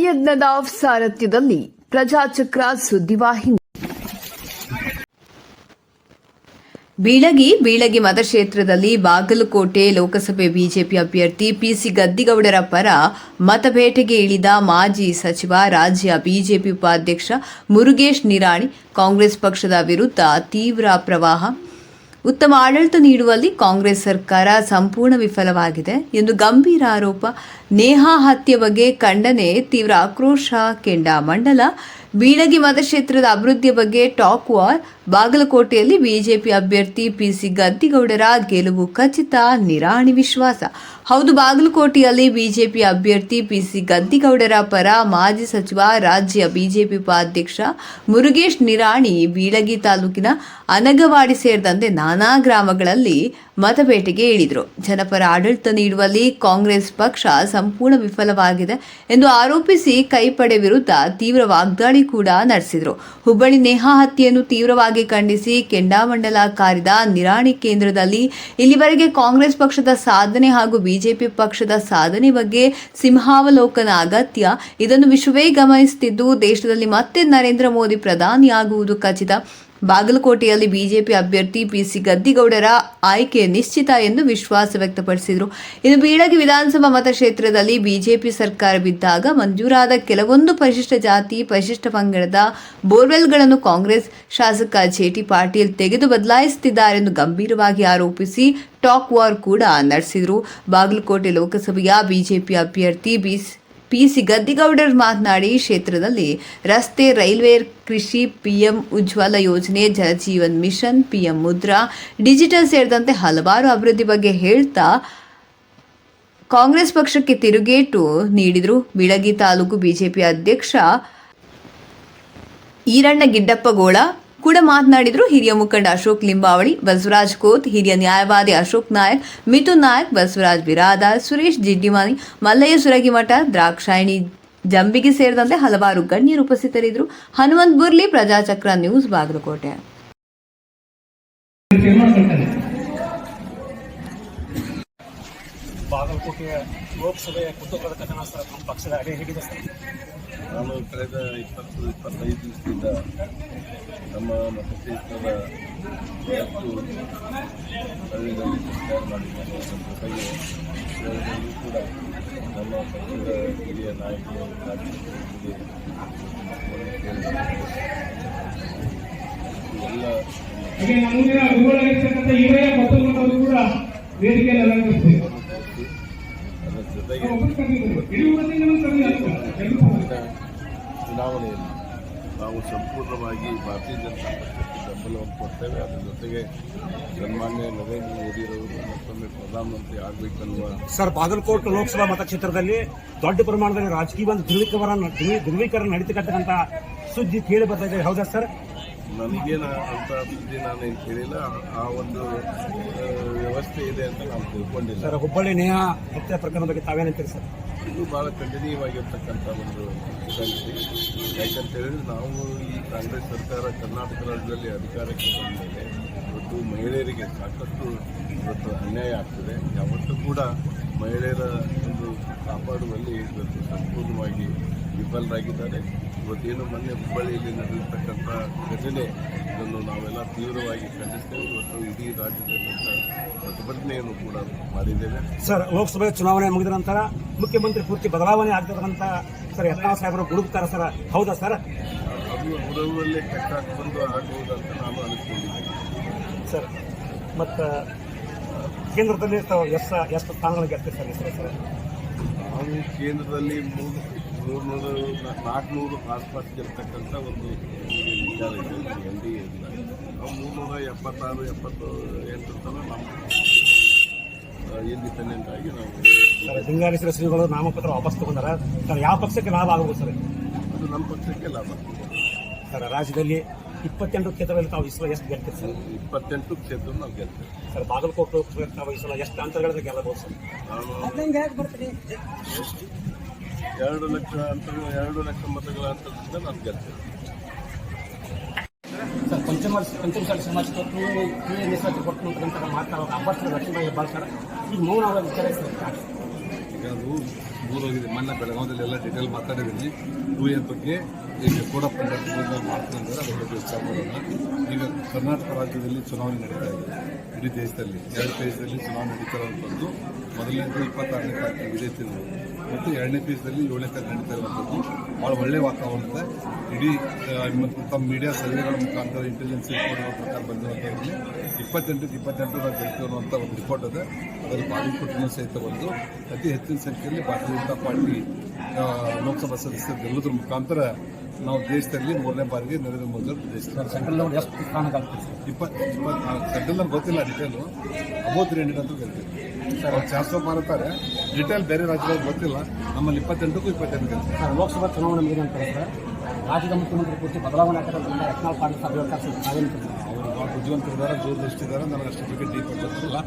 ರವಿಯಜ್ಞದ ಸಾರಥ್ಯದಲ್ಲಿ ಪ್ರಜಾಚಕ್ರ ಸುದ್ದಿವಾಹಿನಿ. ಬೀಳಗಿ ಮತಕ್ಷೇತ್ರದಲ್ಲಿ ಬಾಗಲಕೋಟೆ ಲೋಕಸಭೆ BJP ಅಭ್ಯರ್ಥಿ PC Gaddigoudar ಪರ ಮತಬೇಟೆಗೆ ಇಳಿದ ಮಾಜಿ ಸಚಿವ, ರಾಜ್ಯ ಬಿಜೆಪಿ ಉಪಾಧ್ಯಕ್ಷ ಮುರುಗೇಶ್ ನಿರಾಣಿ ಕಾಂಗ್ರೆಸ್ ಪಕ್ಷದ ವಿರುದ್ಧ ತೀವ್ರ ಪ್ರವಾಹ. ಉತ್ತಮ ಆಡಳಿತ ನೀಡುವಲ್ಲಿ ಕಾಂಗ್ರೆಸ್ ಸರ್ಕಾರ ಸಂಪೂರ್ಣ ವಿಫಲವಾಗಿದೆ ಎಂದು ಗಂಭೀರ ಆರೋಪ. ನೇಹಾ ಹತ್ಯೆ ಬಗ್ಗೆ ಖಂಡನೆ, ತೀವ್ರ ಆಕ್ರೋಶ ಕೆಂಡಾಮಂಡಲ. ಬೀಳಗಿ ಮತಕ್ಷೇತ್ರದ ಅಭಿವೃದ್ಧಿಯ ಬಗ್ಗೆ ಟಾಕ್ ವಾರ್. ಬಾಗಲಕೋಟೆಯಲ್ಲಿ ಬಿಜೆಪಿ ಅಭ್ಯರ್ಥಿ ಪಿಸಿ ಗದ್ದಿಗೌಡರ ಗೆಲುವು ಖಚಿತ, ನಿರಾಣಿ ವಿಶ್ವಾಸ. ಹೌದು, ಬಾಗಲಕೋಟೆಯಲ್ಲಿ ಬಿಜೆಪಿ ಅಭ್ಯರ್ಥಿ ಪಿಸಿ ಗದ್ದಿಗೌಡರ ಪರ ಮಾಜಿ ಸಚಿವ, ರಾಜ್ಯ ಬಿಜೆಪಿ ಉಪಾಧ್ಯಕ್ಷ ಮುರುಗೇಶ್ ನಿರಾಣಿ ಬೀಳಗಿ ತಾಲೂಕಿನ ಅನಗವಾಡಿ ಸೇರಿದಂತೆ ನಾನಾ ಗ್ರಾಮಗಳಲ್ಲಿ ಮತಬೇಟೆಗೆ ಇಳಿದರು. ಜನಪರ ಆಡಳಿತ ನೀಡುವಲ್ಲಿ ಕಾಂಗ್ರೆಸ್ ಪಕ್ಷ ಸಂಪೂರ್ಣ ವಿಫಲವಾಗಿದೆ ಎಂದು ಆರೋಪಿಸಿ ಕೈಪಡೆ ವಿರುದ್ಧ ತೀವ್ರ ವಾಗ್ದಾಳಿ ಕೂಡ ನಡೆಸಿದರು. ಹುಬ್ಬಳ್ಳಿ ನೇಹಾ ಹತ್ಯೆಯನ್ನು ತೀವ್ರವಾಗಿ ಖಂಡಿಸಿ ಕೆಂಡಾಮಂಡಲ ಕಾರಿದ ನಿರಾಣಿ ಕೇಂದ್ರದಲ್ಲಿ ಇಲ್ಲಿವರೆಗೆ ಕಾಂಗ್ರೆಸ್ ಪಕ್ಷದ ಸಾಧನೆ ಹಾಗೂ ಬಿಜೆಪಿ ಪಕ್ಷದ ಸಾಧನೆ ಬಗ್ಗೆ ಸಿಂಹಾವಲೋಕನ ಅಗತ್ಯ. ಇದನ್ನು ವಿಶ್ವವೇ ಗಮನಿಸುತ್ತಿದ್ದು, ದೇಶದಲ್ಲಿ ಮತ್ತೆ ನರೇಂದ್ರ ಮೋದಿ ಪ್ರಧಾನಿಯಾಗುವುದು ಖಚಿತ. ಬಾಗಲಕೋಟೆಯಲ್ಲಿ ಬಿಜೆಪಿ ಅಭ್ಯರ್ಥಿ ಪಿಸಿ ಗದ್ದಿಗೌಡರ ಆಯ್ಕೆ ನಿಶ್ಚಿತ ಎಂದು ವಿಶ್ವಾಸ ವ್ಯಕ್ತಪಡಿಸಿದರು. ಇನ್ನು ಬೀಳಗಿ ವಿಧಾನಸಭಾ ಮತಕ್ಷೇತ್ರದಲ್ಲಿ ಬಿಜೆಪಿ ಸರ್ಕಾರ ಬಿದ್ದಾಗ ಮಂಜೂರಾದ ಕೆಲವೊಂದು ಪರಿಶಿಷ್ಟ ಜಾತಿ, ಪರಿಶಿಷ್ಟ ಪಂಗಡದ ಬೋರ್ವೆಲ್ಗಳನ್ನು ಕಾಂಗ್ರೆಸ್ ಶಾಸಕ ಜೆಟಿ ಪಾಟೀಲ್ ತೆಗೆದು ಬದಲಾಯಿಸುತ್ತಿದ್ದಾರೆಂದು ಗಂಭೀರವಾಗಿ ಆರೋಪಿಸಿ ಟಾಕ್ ವಾರ್ ಕೂಡ ನಡೆಸಿದರು. ಬಾಗಲಕೋಟೆ ಲೋಕಸಭೆಯ ಬಿಜೆಪಿ ಅಭ್ಯರ್ಥಿ ಪಿಸಿ ಗದ್ದಿಗೌಡರ್ ಮಾತನಾಡಿ, ಕ್ಷೇತ್ರದಲ್ಲಿ ರಸ್ತೆ, ರೈಲ್ವೆ, ಕೃಷಿ, ಪಿಎಂ ಉಜ್ವಲ ಯೋಜನೆ, Jal Jeevan mission, PM Mudra, digital ಸೇರಿದಂತೆ ಹಲವಾರು ಅಭಿವೃದ್ಧಿ ಬಗ್ಗೆ ಹೇಳ್ತಾ ಕಾಂಗ್ರೆಸ್ ಪಕ್ಷಕ್ಕೆ ತಿರುಗೇಟು ನೀಡಿದರು. ಬೀಳಗಿ ತಾಲೂಕು ಬಿಜೆಪಿ ಅಧ್ಯಕ್ಷ ಈರಣ್ಣ ಗಿಡ್ಡಪ್ಪಗೋಳ ಕೂಡ ಮಾತನಾಡಿದರು. ಹಿರಿಯ ಮುಖಂಡ ಅಶೋಕ್ ಲಿಂಬಾವಳಿ, ಬಸವರಾಜ್ ಕೋತ್, ಹಿರಿಯ ನ್ಯಾಯವಾದಿ ಅಶೋಕ್ ನಾಯಕ್, ಮಿಥುನ್ ನಾಯಕ್, ಬಸವರಾಜ್ ಬಿರಾದಾರ್, ಸುರೇಶ್ ಜಿಡ್ಡಿಮಾನಿ, ಮಲ್ಲಯ್ಯ ಸುರಗಿಮಠ, ದ್ರಾಕ್ಷಾಯಣಿ ಜಂಬಿಗಿ ಸೇರಿದಂತೆ ಹಲವಾರು ಗಣ್ಯರು ಉಪಸ್ಥಿತರಿದ್ದರು. ಹನುಮಂತ್ ಬುರ್ಲಿ, ಪ್ರಜಾಚಕ್ರ ನ್ಯೂಸ್, ಬಾಗಲಕೋಟೆ. ಬಾಗಲಕೋಟೆಯ ಲೋಕಸಭೆಯ ಕುತೂಹಲದ ಕಥನ ಸರ್, ನಮ್ಮ ಪಕ್ಷದ ಅಲೆ ಹೇಗಿದೆ ಸರ್? ನಾನು ಕಳೆದ 20-25 ದಿವಸದಿಂದ ನಮ್ಮ ಮತಕ್ಷೇತ್ರದ ಹಳ್ಳಿಗಳಲ್ಲಿ ಸಂಚಾರ ಮಾಡಿದ್ದೇನೆ. ಜೊತೆಗೆ ಇದರಲ್ಲೂ ಕೂಡ ನಮ್ಮ ಪಕ್ಷದ ಹಿರಿಯ ನಾಯಕರು ಅದರ ಜೊತೆಗೆ ಚುನಾವಣೆಯಲ್ಲಿ ನಾವು ಸಂಪೂರ್ಣವಾಗಿ ಭಾರತೀಯ ಜನತಾ ಪಕ್ಷಕ್ಕೆ ಬೆಂಬಲವನ್ನು ಕೊಡ್ತೇವೆ. ಅದರ ಜೊತೆಗೆ ಸನ್ಮಾನ್ಯ ನರೇಂದ್ರ ಮೋದಿರವರು ಮತ್ತೊಮ್ಮೆ ಪ್ರಧಾನಮಂತ್ರಿ ಆಗಬೇಕನ್ನುವ ಸರ್, ಬಾಗಲಕೋಟೆ ಲೋಕಸಭಾ ಮತಕ್ಷೇತ್ರದಲ್ಲಿ ದೊಡ್ಡ ಪ್ರಮಾಣದಲ್ಲಿ ರಾಜಕೀಯ ಒಂದು ಧ್ರುವೀಕರಣ ನಡೀತಕ್ಕಂಥ ಸುದ್ದಿ ಕೇಳಿ ಬರ್ತಾ ಇದೆ, ಹೌದಾ ಸರ್? ನನಗೇನು ಅಂತ ಸುದ್ದಿ ನಾನೇನು ಕೇಳಿಲ್ಲ. ಆ ಒಂದು ವ್ಯವಸ್ಥೆ ಇದೆ ಅಂತ ನಾವು ತಿಳ್ಕೊಂಡಿಲ್ಲ. ಸರ್, ಹುಬ್ಬಳ್ಳಿ ನೇಹಾ ಹತ್ಯೆ ಪ್ರಕರಣ ಬಗ್ಗೆ ತಾವೇನಂತೀರಿ ಸರ್? ಇದು ಬಹಳ ಖಂಡನೀಯವಾಗಿರ್ತಕ್ಕಂಥ ಒಂದು ಸಂಗತಿ. ಯಾಕಂತ ಹೇಳಿದ್ರೆ, ನಾವು ಈ ಕಾಂಗ್ರೆಸ್ ಸರ್ಕಾರ ಕರ್ನಾಟಕ ರಾಜ್ಯದಲ್ಲಿ ಅಧಿಕಾರಕ್ಕೆ ಬಂದ ಮೇಲೆ ಇವತ್ತು ಮಹಿಳೆಯರಿಗೆ ಸಾಕಷ್ಟು ಇವತ್ತು ಅನ್ಯಾಯ ಆಗ್ತದೆ. ಯಾವತ್ತೂ ಕೂಡ ಮಹಿಳೆಯರ ಒಂದು ಕಾಪಾಡುವಲ್ಲಿ ಇವತ್ತು ಸಂಪೂರ್ಣವಾಗಿ ವಿಫಲರಾಗಿದ್ದಾರೆ. ಇವತ್ತೇನು ಮೊನ್ನೆ ಹುಬ್ಬಳ್ಳಿಯಲ್ಲಿ ನಡೆದಿರ್ತಕ್ಕಂಥ ಘಟನೆ, ಇದನ್ನು ನಾವೆಲ್ಲ ತೀವ್ರವಾಗಿ ಖಂಡಿಸ್ತೇವೆ. ಇವತ್ತು ಇಡೀ ರಾಜ್ಯದಲ್ಲಿಂದ ಪ್ರತಿಭಟನೆಯನ್ನು ಕೂಡ ಮಾಡಿದ್ದೇವೆ. ಸರ್, ಲೋಕಸಭೆ ಚುನಾವಣೆ ಮುಗಿದ ನಂತರ ಮುಖ್ಯಮಂತ್ರಿ ಪೂರ್ತಿ ಬದಲಾವಣೆ ಆಗ್ತದಂತ ಸರ್ ಯತ್ನಾಳ್ ಸಾಹೇಬರು ಗುಡುಕ್ತಾರೆ ಸರ್, ಹೌದಾ ಸರ್? ಅದು ಅವರವರಲ್ಲೇ ಕಟ್ಟಾಗಿ ಬಂದು ಆಗಬಹುದಂತ ನಾನು ಅನಿಸ್ಕೊಂಡಿದ್ದೇನೆ ಸರ್. ಮತ್ತು ಕೇಂದ್ರದಲ್ಲಿ ಎಷ್ಟು ಸ್ಥಾನಗಳು ಗೆಲ್ತೀವಿ ಸರ್ ಹೆಸರು ಸರ್? ನಾವು ಕೇಂದ್ರದಲ್ಲಿ 400 ಆಸ್ಪಾಸ್ ಗೆಲ್ತಕ್ಕಂಥ ಒಂದು ವಿಚಾರ ಇದೆ NDA ಇಂದ. ನಾವು 376-78 ತನಕ ನಮ್ಮ ಇಂಡಿಪೆಂಡೆಂಟ್ ಆಗಿ ನಾವು ಸರ್, ಲಿಂಗಾಯತ ಶ್ರೀಗಳು ನಾಮಪತ್ರ ವಾಪಸ್ ತಗೊಂಡಾರ ಸರ್, ಯಾವ ಪಕ್ಷಕ್ಕೆ ಲಾಭ ಆಗಬಹುದು ಸರ್? ಅದು ನಮ್ಮ ಪಕ್ಷಕ್ಕೆ ಲಾಭ ಸರ್. ರಾಜ್ಯದಲ್ಲಿ 28 ಕ್ಷೇತ್ರದಲ್ಲಿ ತಾವು ಈ ಸಲ ಎಷ್ಟು ಗೆಲ್ತೀರಿ ಸರ್? 28 ಕ್ಷೇತ್ರ ನಾವು ಗೆಲ್ತೇವೆ ಸರ್. ಬಾಗಲಕೋಟೆ ಲೋಕಸಭೆ ತಾವು ಈ ಸಲ ಎಷ್ಟು ಅಂತರಗಳಿಂದ ಗೆಲ್ಲಬಹುದು ಸರ್? ನಾನು 2 ಲಕ್ಷ ಮತಗಳ ಅಂತರದಿಂದ ನಾನು ಗೆಲ್ತೇನೆ ಸರ್. ಪಂಚಮಸಾಲಿ ಸಮಾಜಕ್ಕೆ ಮೀಸಲಾತಿ ಕೊಟ್ಟು ಮಾತಾಡೋ ಅಬ್ಬಾಸ್ ಲಕ್ಷ್ಮೀಬಾಯಿ ಹೆಬ್ಬಾಳ್ ಸರ್ ಈಗ ಮೌನ ವಿಚಾರ ಈಗ ಅದು ಹೋಗಿದೆ. ಮೊನ್ನೆ ಬೆಳಗಾವದಲ್ಲಿ ಎಲ್ಲ ಡೀಟೇಲ್ ಮಾತಾಡಿದ್ದೀನಿ. 2 ಬಗ್ಗೆ ಈಗ ಕೋಡ್ ಆಫ್ ಕಂಡಕ್ಟ್ ಮಾಡ್ತೀನಿ ಅಂದರೆ ಅದ್ರ ಬಗ್ಗೆ ವಿಚಾರ ಮಾಡೋಣ. ಈಗ ಕರ್ನಾಟಕ ರಾಜ್ಯದಲ್ಲಿ ಚುನಾವಣೆ ನಡೀತಾ ಇದೆ. ಇಡೀ ದೇಶದಲ್ಲಿ 2 ಫೇಸ್ದಲ್ಲಿ ಚುನಾವಣೆ ನಡೀತಿರುವಂಥದ್ದು. ಮೊದಲನೇದು 26ನೇ ತಾರೀಕು ಇದೇ ತಿಂಗಳು ಮತ್ತು 2ನೇ ಫೇಸ್ದಲ್ಲಿ 7ನೇ ತಾರೀಕು ನಡೀತಾ ಇರುವಂಥದ್ದು. ಭಾಳ ಒಳ್ಳೆಯ ವಾತಾವರಣದ ಇಡೀ ತಮ್ಮ ಮೀಡಿಯಾ ಸರ್ವೆಗಳ ಮುಖಾಂತರ ಇಂಟೆಲಿಜೆನ್ಸ್ ರಿಪೋರ್ಟ್ಗಳ ಪ್ರಕಾರ ಬಂದಿರುವಂಥದ್ರಲ್ಲಿ 28 ನಾವು ಗೆಲ್ತೀವಿ ಅನ್ನುವಂಥ ಒಂದು ರಿಪೋರ್ಟ್ ಇದೆ. ಅದರಲ್ಲಿ ಬಾಗಲಕೋಟೆನೂ ಸಹಿತ ಒಂದು ಅತಿ ಹೆಚ್ಚಿನ ಸಂಖ್ಯೆಯಲ್ಲಿ ಭಾರತೀಯ ಜನತಾ ಪಾರ್ಟಿ ಲೋಕಸಭಾ ಸದಸ್ಯರು ಗೆಲ್ಲೋದ್ರ ಮುಖಾಂತರ ನಾವು ದೇಶದಲ್ಲಿ 3ನೇ ಬಾರಿಗೆ ನರೇಂದ್ರ ಮೋದಿ ಅವರು ದೇಶದಲ್ಲಿ ಸೆಂಟ್ರಲ್ ಎಷ್ಟು ಸ್ಥಾನಕ್ಕೆ ಸೆಂಟ್ರಲ್ ನಮ್ಗೆ ಗೊತ್ತಿಲ್ಲ ಡಿಟೇಲು. ಅಬೌವ್ 300 ಅಂತೂ ಗೆಲ್ತೀವಿ. ಅವ್ರು 400 ಮಾರುತ್ತಾರೆ. ಡಿಟೇಲ್ ಬೇರೆ ರಾಜ್ಯಗಳಿಗೆ ಗೊತ್ತಿಲ್ಲ. ನಮ್ಮಲ್ಲಿ 28ಕ್ಕೂ 22 ಗೆಲ್ತೀವಿ. ಸರ್, ಲೋಕಸಭಾ ಚುನಾವಣೆ ಮುಗಿದ ನಂತರ ಸರ್ ರಾಜ್ಯದ ಮುಖ್ಯಮಂತ್ರಿ ಕುರಿತು ಬದಲಾವಣೆ ಆಗಿರೋದ್ರಿಂದ ಯತ್ನಾಳ್ ಪಾಟೀಲ್ ಸಭೆ ಅವರು ಭಾಳ ಬುದ್ಧಿವಂತರಿದ್ದಾರೆ, ದೂರದೃಷ್ಟಿ ಇದ್ದಾರೆ. ನನಗೆ ಅಷ್ಟು ಬಗ್ಗೆ ಡೀಪ್ ಗೊತ್ತಿಲ್ಲ.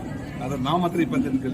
ಆದರೆ ನಾವು ಮಾತ್ರ 28 ಗೆಲ್ತೀವಿ.